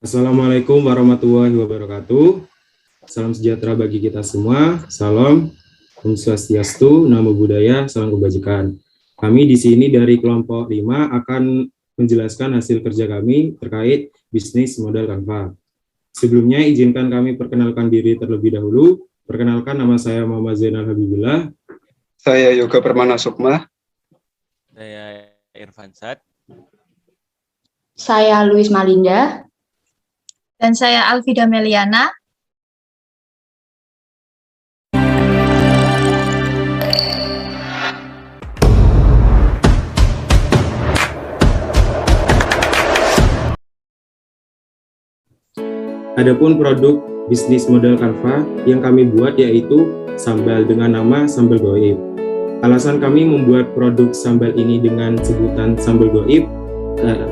Assalamualaikum warahmatullahi wabarakatuh. Salam sejahtera bagi kita semua. Salam, Om Swastiastu, Namo Buddhaya, Salam Kebajikan. Kami di sini dari kelompok 5 akan menjelaskan hasil kerja kami terkait bisnis modal Canva. Sebelumnya izinkan kami perkenalkan diri terlebih dahulu. Perkenalkan, nama saya Muhammad Zainal Habibullah. Saya Yoga Permana Sukma. Saya Irfan Sad. Saya Luis Malinda. Dan saya Alvida Meliana. Adapun produk bisnis modal Canva yang kami buat yaitu sambal dengan nama sambal goib. Alasan kami membuat produk sambal ini dengan sebutan sambal goib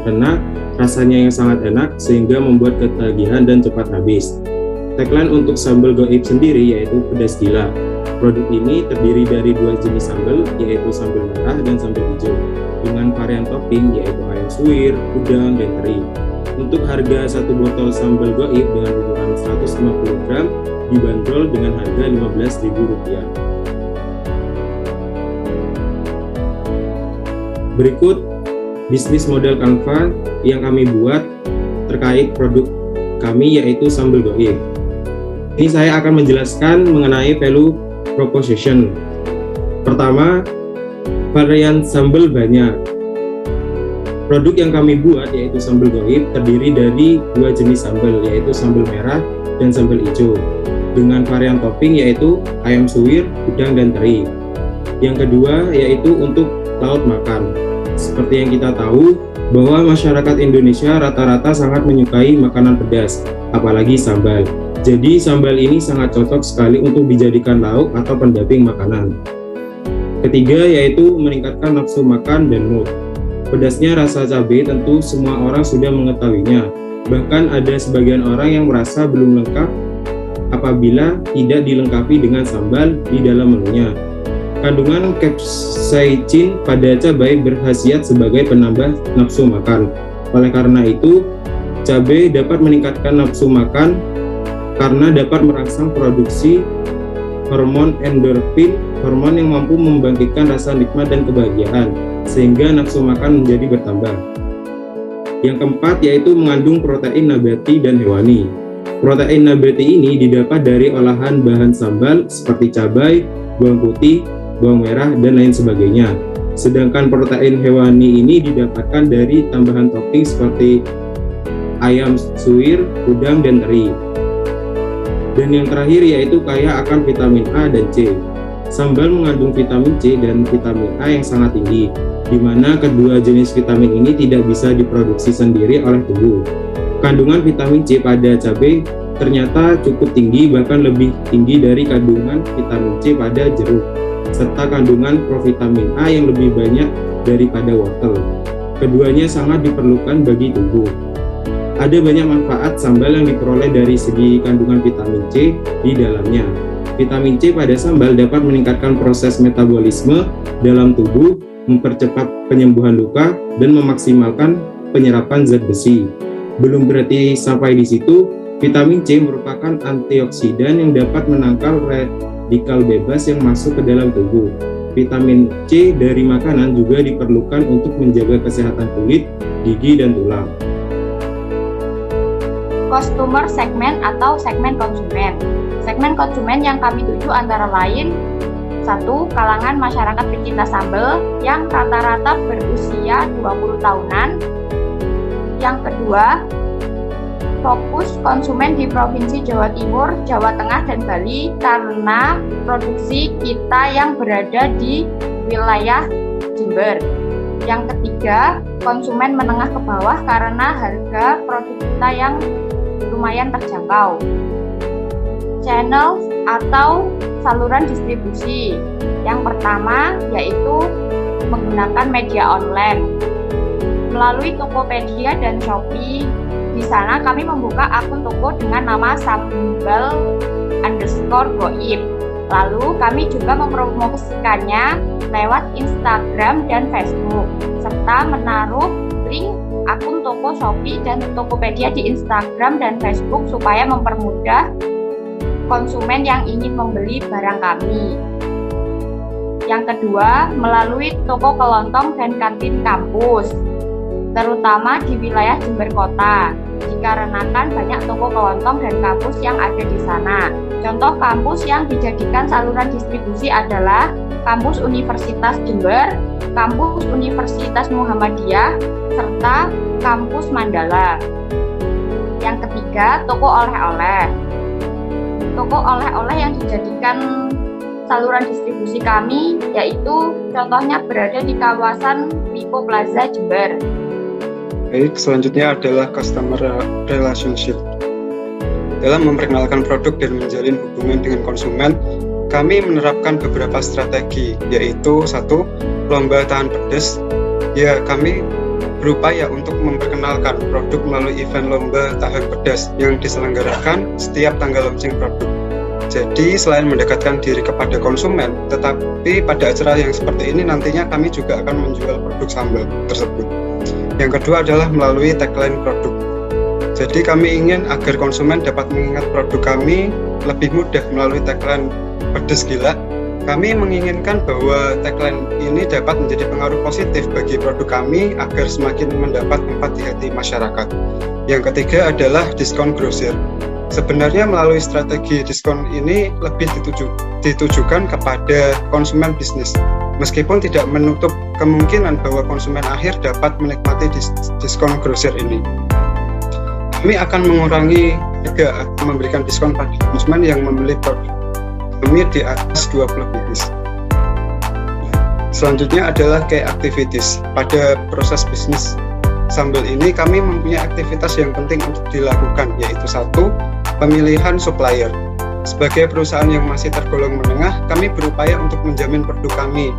karena rasanya yang sangat enak sehingga membuat ketagihan dan cepat habis. Tagline untuk sambal goib sendiri yaitu pedas gila. Produk ini terdiri dari 2 jenis sambal yaitu sambal merah dan sambal hijau dengan varian topping yaitu ayam suwir, udang, dan teri. Untuk harga 1 botol sambal goib dengan ukuran 150 gram dibanderol dengan harga Rp15.000. Berikut bisnis modal Canva yang kami buat terkait produk kami yaitu sambal goib. Ini saya akan menjelaskan mengenai value proposition. Pertama, varian sambal banyak. Produk yang kami buat yaitu sambal goib terdiri dari 2 jenis sambal yaitu sambal merah dan sambal hijau dengan varian topping yaitu ayam suwir, udang, dan teri. Yang kedua yaitu untuk lauk makan. Seperti yang kita tahu bahwa masyarakat Indonesia rata-rata sangat menyukai makanan pedas, apalagi sambal. Jadi sambal ini sangat cocok sekali untuk dijadikan lauk atau pendamping makanan. Ketiga yaitu meningkatkan nafsu makan dan mood. Pedasnya rasa cabai tentu semua orang sudah mengetahuinya. Bahkan ada sebagian orang yang merasa belum lengkap apabila tidak dilengkapi dengan sambal di dalam menunya. Kandungan capsaicin pada cabai berkhasiat sebagai penambah nafsu makan. Oleh karena itu, cabai dapat meningkatkan nafsu makan karena dapat merangsang produksi hormon endorfin, hormon yang mampu membangkitkan rasa nikmat dan kebahagiaan, sehingga nafsu makan menjadi bertambah. Yang keempat yaitu mengandung protein nabati dan hewani. Protein nabati ini didapat dari olahan bahan sambal seperti cabai, bawang putih, bawang merah, dan lain sebagainya. Sedangkan protein hewani ini didapatkan dari tambahan topping seperti ayam suwir, udang, dan teri. Dan yang terakhir yaitu kaya akan vitamin A dan C. Sambal mengandung vitamin C dan vitamin A yang sangat tinggi, di mana kedua jenis vitamin ini tidak bisa diproduksi sendiri oleh tubuh. Kandungan vitamin C pada cabai ternyata cukup tinggi, bahkan lebih tinggi dari kandungan vitamin C pada jeruk, serta kandungan provitamin A yang lebih banyak daripada wortel. Keduanya sangat diperlukan bagi tubuh. Ada banyak manfaat sambal yang diperoleh dari segi kandungan vitamin C di dalamnya. Vitamin C pada sambal dapat meningkatkan proses metabolisme dalam tubuh, mempercepat penyembuhan luka, dan memaksimalkan penyerapan zat besi. Belum berarti sampai di situ, vitamin C merupakan antioksidan yang dapat menangkal radikal bebas yang masuk ke dalam tubuh. Vitamin C dari makanan juga diperlukan untuk menjaga kesehatan kulit, gigi, dan tulang. Customer segment atau segmen konsumen. Segmen konsumen yang kami tuju antara lain 1. Kalangan masyarakat pecinta sambal yang rata-rata berusia 20 tahunan. Yang kedua, fokus konsumen di Provinsi Jawa Timur, Jawa Tengah, dan Bali karena produksi kita yang berada di wilayah Jember. Yang ketiga, konsumen menengah ke bawah karena harga produk kita yang lumayan terjangkau. Channel atau saluran distribusi. Yang pertama yaitu menggunakan media online melalui Tokopedia dan Shopee. Di sana kami membuka akun toko dengan nama sambal_goib. Lalu kami juga mempromosikannya lewat Instagram dan Facebook, serta menaruh link akun toko Shopee dan Tokopedia di Instagram dan Facebook supaya mempermudah konsumen yang ingin membeli barang kami. Yang kedua, melalui toko kelontong dan kantin kampus, terutama di wilayah Jember Kota, dikarenakan banyak toko kelontong dan kampus yang ada di sana. Contoh kampus yang dijadikan saluran distribusi adalah Kampus Universitas Jember, Kampus Universitas Muhammadiyah, serta Kampus Mandala. Yang ketiga, toko oleh-oleh. Toko oleh-oleh yang dijadikan saluran distribusi kami yaitu contohnya berada di kawasan Lipo Plaza Jember. Baik, selanjutnya adalah customer relationship. Dalam memperkenalkan produk dan menjalin hubungan dengan konsumen, kami menerapkan beberapa strategi, yaitu 1. Lomba tahan pedas. Ya, kami berupaya untuk memperkenalkan produk melalui event lomba tahan pedas yang diselenggarakan setiap tanggal launching produk. Jadi, selain mendekatkan diri kepada konsumen, tetapi pada acara yang seperti ini nantinya kami juga akan menjual produk sambal tersebut. Yang kedua adalah melalui tagline produk. Jadi kami ingin agar konsumen dapat mengingat produk kami lebih mudah melalui tagline pedas gila. Kami menginginkan bahwa tagline ini dapat menjadi pengaruh positif bagi produk kami agar semakin mendapat tempat di hati masyarakat. Yang ketiga adalah diskon grosir. Sebenarnya melalui strategi diskon ini lebih ditujukan kepada konsumen bisnis. Meskipun tidak menutup kemungkinan bahwa konsumen akhir dapat menikmati diskon grosir ini. Kami akan mengurangi harga atau memberikan diskon pada konsumen yang membeli produk kami di atas 20 bits. Selanjutnya adalah key activities. Pada proses bisnis sambal ini kami mempunyai aktivitas yang penting untuk dilakukan, yaitu 1. Pemilihan supplier. Sebagai perusahaan yang masih tergolong menengah, kami berupaya untuk menjamin produk kami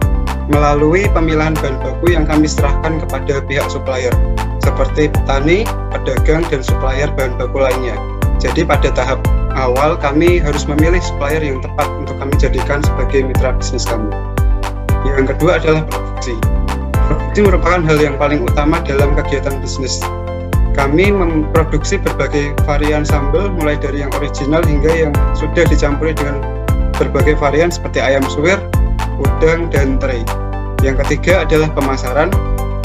melalui pemilihan bahan baku yang kami serahkan kepada pihak supplier, seperti petani, pedagang, dan supplier bahan baku lainnya. Jadi pada tahap awal kami harus memilih supplier yang tepat untuk kami jadikan sebagai mitra bisnis kami. Yang kedua adalah produksi. Produksi merupakan hal yang paling utama dalam kegiatan bisnis. Kami memproduksi berbagai varian sambal, mulai dari yang original hingga yang sudah dicampuri dengan berbagai varian seperti ayam suwir, udang, dan teri. Yang ketiga adalah pemasaran.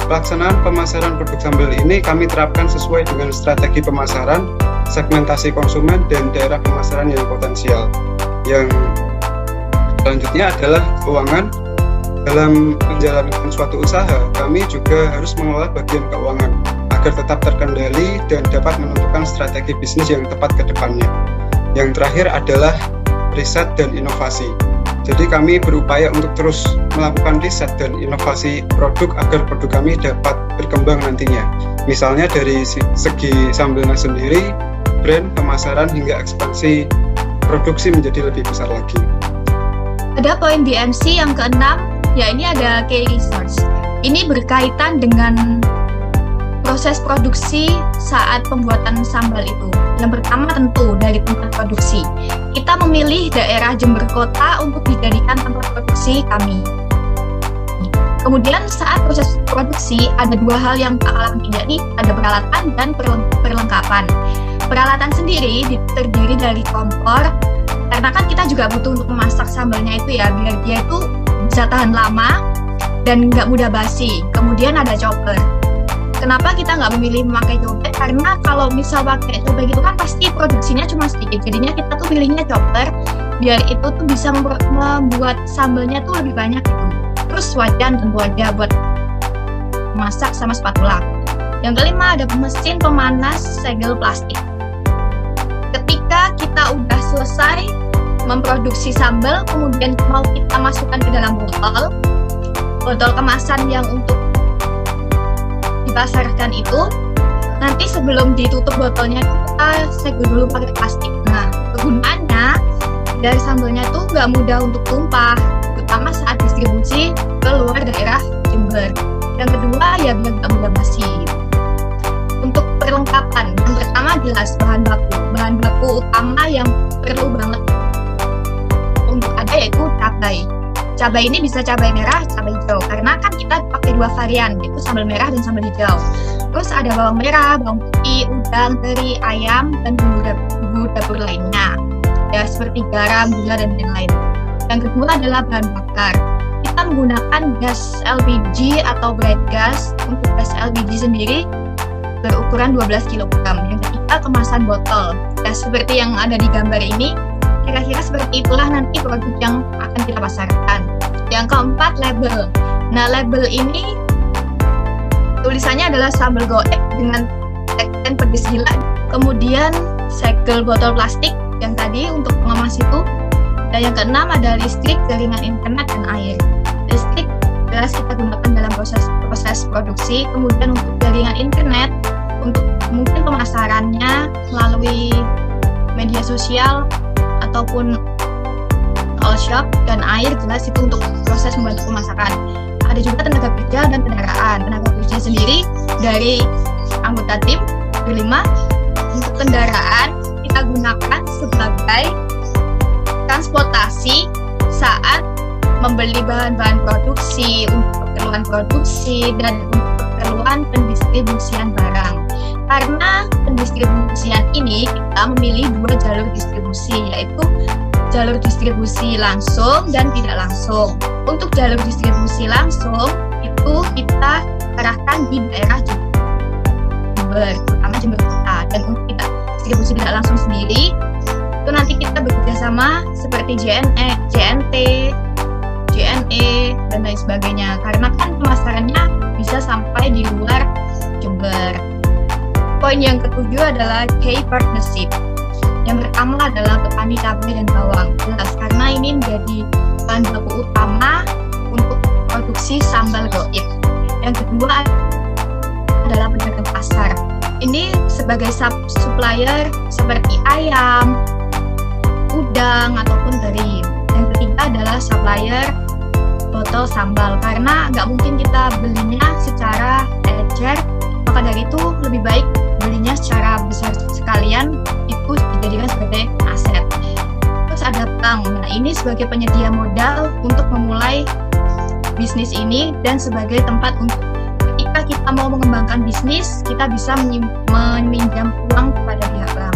Pelaksanaan pemasaran produk sambal ini kami terapkan sesuai dengan strategi pemasaran, segmentasi konsumen, dan daerah pemasaran yang potensial. Yang selanjutnya adalah keuangan. Dalam menjalankan suatu usaha, kami juga harus mengelola bagian keuangan agar tetap terkendali dan dapat menentukan strategi bisnis yang tepat ke depannya. Yang terakhir adalah riset dan inovasi. Jadi kami berupaya untuk terus melakukan riset dan inovasi produk agar produk kami dapat berkembang nantinya. Misalnya dari segi sambalnya sendiri, brand, pemasaran, hingga ekspansi produksi menjadi lebih besar lagi. Ada poin BMC yang keenam, ya ini ada key resource. Ini berkaitan dengan proses produksi saat pembuatan sambal itu. Yang pertama tentu dari tempat produksi. Kita memilih daerah Jember Kota untuk dijadikan tempat produksi kami. Kemudian saat proses produksi ada dua hal yang tak kalah penting, yakni ada peralatan dan perlengkapan. Peralatan sendiri terdiri dari kompor, karena kan kita juga butuh untuk memasak sambalnya itu ya, biar dia itu bisa tahan lama dan nggak mudah basi. Kemudian ada chopper. Kenapa kita nggak memilih memakai cobek? Karena kalau misal pakai cobek itu kan pasti produksinya cuma sedikit. Jadinya kita tuh pilihnya chopper, biar itu tuh bisa membuat sambalnya tuh lebih banyak gitu. Terus wajan tentu aja buat masak sama spatula. Yang kelima ada mesin pemanas segel plastik. Ketika kita udah selesai memproduksi sambal, kemudian mau kita masukkan ke dalam botol kemasan yang untuk dipasarkan itu, nanti sebelum ditutup botolnya kita segel dulu pakai plastik. Nah, kegunaannya dari sambalnya tuh nggak mudah untuk tumpah, terutama saat distribusi ke luar daerah Jember. Yang kedua ya biar nggak mudah basi. Untuk perlengkapan, yang pertama jelas bahan baku utama yang perlu banget untuk ada yaitu cabai. Cabai ini bisa cabai merah, cabai hijau, karena kan kita pakai dua varian, yaitu sambal merah dan sambal hijau. Terus ada bawang merah, bawang putih, udang, teri, ayam, dan bumbu dapur lainnya. Ya, seperti garam, gula, dan lain-lain. Yang kedua adalah bahan bakar. Kita menggunakan gas LPG atau bright gas. Untuk gas LPG sendiri berukuran 12 kg. Yang ketiga, kemasan botol. Ya, seperti yang ada di gambar ini, kira-kira seperti itulah nanti produk yang akan kita pasarkan. Yang keempat, label. Nah, label ini tulisannya adalah sambal goek dengan tagline pedes gila. Kemudian segel botol plastik yang tadi untuk pengemas itu. Dan yang keenam ada listrik, jaringan internet, dan air. Listrik jelas kita gunakan dalam proses produksi. Kemudian untuk jaringan internet, untuk mungkin pemasarannya melalui media sosial ataupun all shop, dan air jelas itu untuk proses membantu pemasakan. Ada juga tenaga kerja dan kendaraan. Tenaga kerja sendiri dari anggota tim berlima. Untuk kendaraan kita gunakan sebagai transportasi saat membeli bahan-bahan produksi, untuk keperluan produksi dan untuk keperluan pendistribusian barang. Karena pendistribusian ini kita memilih dua jalur distribusi, yaitu jalur distribusi langsung dan tidak langsung. Untuk jalur distribusi langsung itu kita arahkan di daerah Jember, terutama Jember Kota. Dan untuk kita distribusi tidak langsung sendiri, itu nanti kita bekerja sama seperti JNE, JNT, JNE, dan lain sebagainya. Karena kan pemasarannya bisa sampai di luar Jember. Poin yang ketujuh adalah key partnership. Yang pertama adalah petani cabai dan bawang. Jelas karena ini menjadi bahan baku utama untuk produksi sambal goib. Yang kedua adalah pedagang pasar. Ini sebagai supplier seperti ayam, udang, ataupun teri. Yang ketiga adalah supplier botol sambal. Karena nggak mungkin kita belinya secara ecer, maka dari itu lebih baik belinya secara besar sekalian, itu dijadikan sebagai aset. Terus ada bank. Nah, ini sebagai penyedia modal untuk memulai bisnis ini dan sebagai tempat untuk ketika kita mau mengembangkan bisnis, kita bisa meminjam uang kepada pihak bank.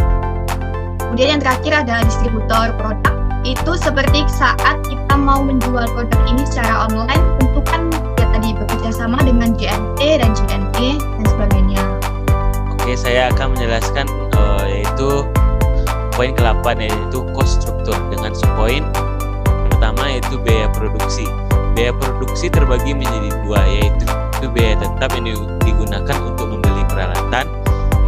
Kemudian yang terakhir ada distributor produk. Itu seperti saat kita mau menjual produk ini secara online, tentu kan ya tadi bekerja sama dengan JNT dan JNE dan sebagainya. Oke, saya akan menjelaskan yaitu poin ke-8, yaitu cost struktur dengan subpoin. Pertama yaitu biaya produksi. Biaya produksi terbagi menjadi dua, yaitu biaya tetap yang digunakan untuk membeli peralatan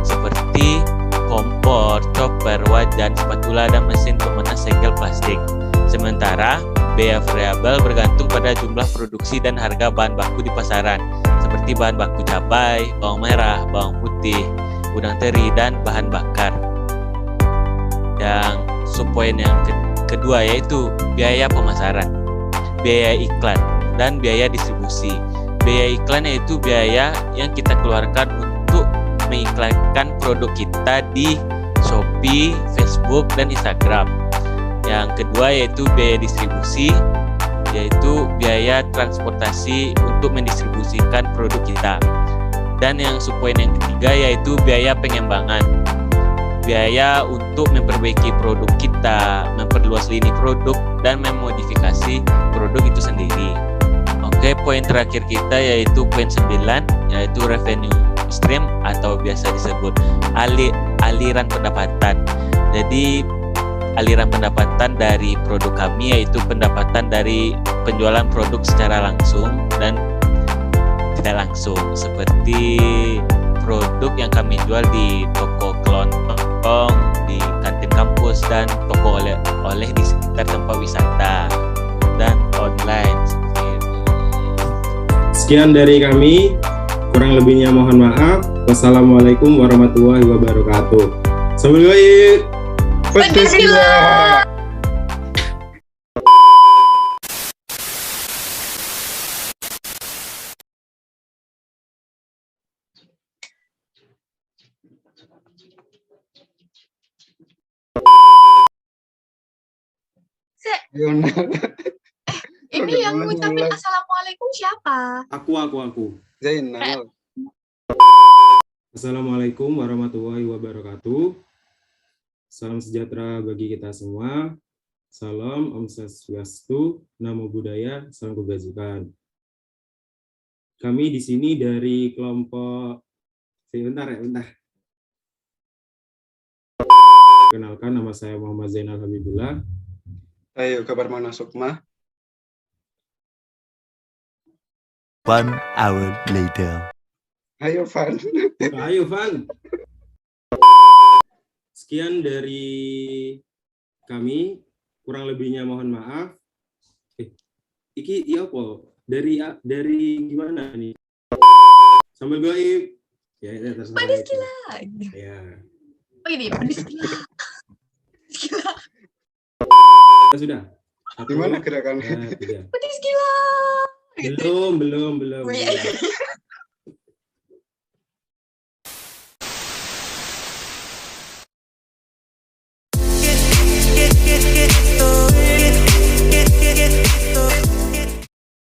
seperti kompor, chopper, wajan, spatula, dan mesin pemenas segel plastik. Sementara biaya variabel bergantung pada jumlah produksi dan harga bahan baku di pasaran, seperti bahan baku cabai, bawang merah, bawang putih, udang teri, dan bahan bakar. Yang subpoin yang kedua yaitu biaya pemasaran, biaya iklan, dan biaya distribusi. Biaya iklan yaitu biaya yang kita keluarkan untuk mengiklankan produk kita di Shopee, Facebook, dan Instagram. Yang kedua yaitu biaya distribusi, yaitu biaya transportasi untuk mendistribusikan produk kita. Dan yang subpoin yang ketiga yaitu biaya pengembangan, biaya untuk memperbaiki produk kita, memperluas lini produk, dan memodifikasi produk itu sendiri. Oke, poin terakhir kita yaitu poin 9, yaitu revenue stream atau biasa disebut aliran pendapatan. Jadi aliran pendapatan dari produk kami yaitu pendapatan dari penjualan produk secara langsung dan tidak langsung, seperti produk yang kami jual di toko kelontong, di kantin kampus, dan toko oleh di sekitar tempat wisata, dan online. Sekian dari kami, kurang lebihnya mohon maaf. Wassalamualaikum warahmatullahi wabarakatuh. Sambal goib. Pedes gila. Yona. Ini yang ngucapin assalamualaikum siapa? Aku. Zainal. Assalamualaikum warahmatullahi wabarakatuh. Salam sejahtera bagi kita semua. Salam Om Swastiastu, Namo Buddhaya, Salam Kebajikan. Kami di sini dari kelompok bentar. Kenalkan, nama saya Muhammad Zainal Habibullah. Ayo, Kabarmana Sukma. 1 hour later. Ayo, Van. Ayo, Van. Sekian dari kami, kurang lebihnya mohon maaf. Iki iya apa? Dari gimana nih? Sambal goib. Ya, terserah. Pedes gila. Ya. Oh ini pedes gila. Gila. Sudah. Gimana gerakannya? Tiga. Pedes gila. Belum. Oh, iya.